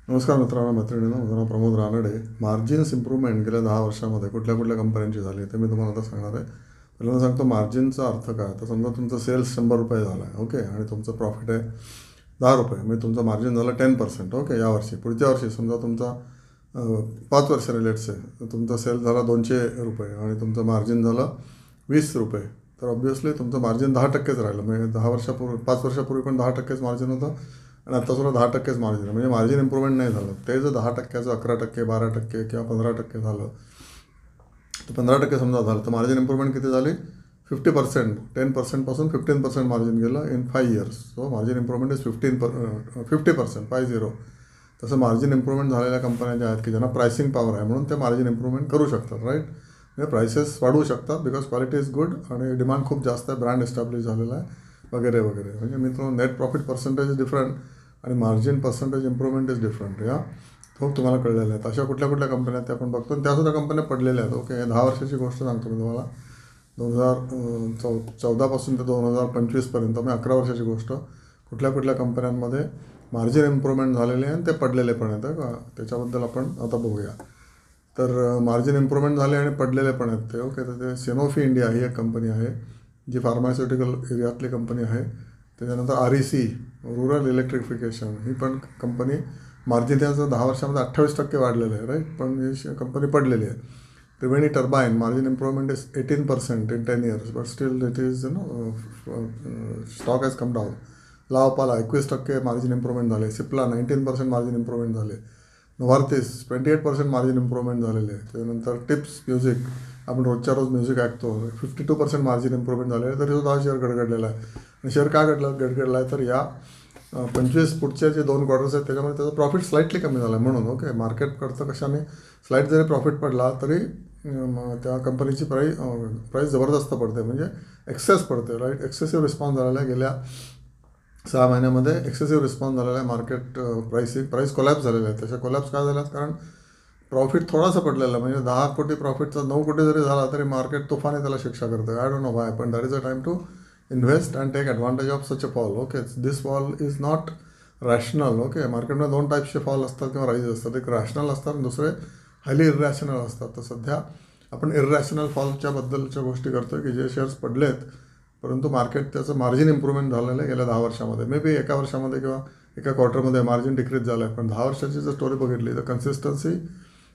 नमस्कार मित्रांनो, मैत्रिणींनो. माझं नाव प्रमोद रानडे. मार्जिन्स इम्प्रूव्हमेंट गेल्या 10 वर्षामध्ये कुठल्या कुठल्या कंपन्यांची झाली ते मी तुम्हाला आता सांगणार आहे. पहिल्यांदा सांगतो मार्जिनचा अर्थ काय. तर समजा तुमचं सेल्स ₹100 झाला आहे, ओके, आणि तुमचं प्रॉफिट आहे ₹10, म्हणजे तुमचं मार्जिन झालं 10%, ओके. यावर्षी पुढच्या वर्षी समजा तुमचा 5 वर्ष रिलेट्स आहे, तर तुमचा सेल झाला ₹200 आणि तुमचं मार्जिन झालं ₹20, तर ऑब्व्हियसली तुमचं मार्जिन 10%च राहिलं. म्हणजे 5 वर्षापूर्वी पण 10%च मार्जिन होतं आणि आत्तासुद्धा 10%च मार्जिन आहे. म्हणजे मार्जिन इम्प्रूव्हमेंट नाही झालं. ते जर 10%चं 11%, 12% किंवा 15% झालं, तर 15% समजा झालं, तर मार्जिन इम्प्रूव्हमेंट किती झाली? 50%. 10%पासून 15% मार्जिन गेलं in 5 years. So margin improvement is 50%, 50. तसं मार्जिन इम्प्रूव्हमेंट झालेल्या कंपन्या ज्या आहेत की ज्यांना प्रायसिंग पॉवर आहे, म्हणून ते मार्जिन इम्प्रूव्हमेंट करू शकतात, राईट. म्हणजे प्रायसेस वाढवू शकतात बिकॉज क्वालिटी इज गुड आणि डिमांड खूप जास्त आहे, ब्रँड एस्टॅब्लिश झालेला आहे वगैरे वगैरे. म्हणजे मित्रांनो, net profit percentage is different आणि margin percentage improvement is different. या खूप तुम्हाला कळलेलं आहे. अशा कुठल्या कुठल्या कंपन्या आहेत ते आपण बघतो आणि त्यासुद्धा कंपन्या पडलेल्या आहेत, ओके. 10 वर्षाची गोष्ट सांगतो मी तुम्हाला. 2014 ते 2025पर्यंत, म्हणजे 11 वर्षाची गोष्ट. कुठल्या कुठल्या कंपन्यांमध्ये मार्जिन इम्प्रूव्हमेंट झालेले आहे आणि ते पडलेले पण आहेत का, त्याच्याबद्दल आपण आता बघूया. तर मार्जिन इम्प्रूव्हमेंट झाले आणि पडलेले पण आहेत ते, ओके. तर ते सेनोफी इंडिया ही एक कंपनी आहे जी फार्मास्युटिकल एरियातली कंपनी आहे. त्याच्यानंतर REC, रुरल इलेक्ट्रिफिकेशन, ही पण कंपनी मार्जिन त्याचं 10 वर्षामध्ये 28% वाढलेलं आहे, राईट. पण ही कंपनी पडलेली आहे. Triveni turbine, margin improvement is 18% in 10 years, but still it is stock has come down. लावपाला 21% मार्जिन इम्प्रूव्हमेंट झाले. सिप्ला 19% मार्जिन इम्प्रूव्हमेंट झाले. नोवार्तिस 28% मार्जिन इम्प्रूव्हमेंट झालेले आहे. त्यानंतर टिप्स म्युझिक, आपण रोजच्या रोज म्युझिक ऐकतो, 52% मार्जिन इम्प्रूव्हमेंट झाले आहे. तरी सुद्धा हा शेअर गडगडलेला आहे. आणि शेअर का गडगडला आहे, तर या 25 पुढचे जे 2 क्वार्टर्स आहेत त्याच्यामध्ये त्याचं प्रॉफिट स्लाईटली कमी झालं आहे, म्हणून, ओके. मार्केट कडचं कशाने स्लाईट जरी प्रॉफिट पडला तरी त्या कंपनीची प्राईस जबरदस्त पडते, म्हणजे एक्सेस पडते, राईट. एक्सेसिव्ह रिस्पॉन्स झालेला आहे गेल्या 6 महिन्यामध्ये. एक्सेसिव्ह रिस्पॉन्स झालेला आहे. मार्केट प्राईस कोलॅप्स झालेला आहे. त्याच्या कोलॅप्स काय झाल्यात, कारण प्रॉफिट थोडासा पडलेला, म्हणजे 10 कोटी प्रॉफिटचा 9 कोटी जरी झाला तरी मार्केट तुफाने त्याला शिक्षा करतं. आय डोंट नो वाय, पण that is a time to invest and take advantage of such a fall, okay. This fall is not rational, okay. मार्केटमध्ये 2 टाईप्सचे फॉल असतात किंवा राईज असतात. एक रॅशनल असतात आणि दुसरे हायली इररॅशनल असतात. तर सध्या आपण इररॅशनल फॉलच्या बद्दलच्या गोष्टी करतो की जे शेअर्स पडलेत परंतु मार्केट त्याचं मार्जिन इम्प्रूव्हमेंट झालेलं आहे गेल्या 10 वर्षामध्ये. मे बी एका वर्षामध्ये किंवा एका क्वार्टरमध्ये मार्जिन डिक्रीज झालं आहे, पण 10 वर्षाची जर स्टोरी बघितली तर कन्सिस्टन्सी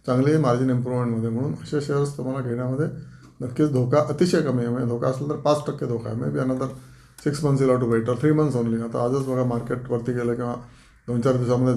चांगली आहे मार्जिन इम्प्रूव्हमेंटमध्ये. म्हणून असे शेअर्स तुम्हाला घेण्यामध्ये नक्कीच धोका अतिशय कमी आहे. म्हणजे धोका असला तर 5% धोका आहे. May be another 6 months to wait, 3 months only. आता आजच बघा मार्केट वरती गेलं किंवा 2-4 दिवसामध्ये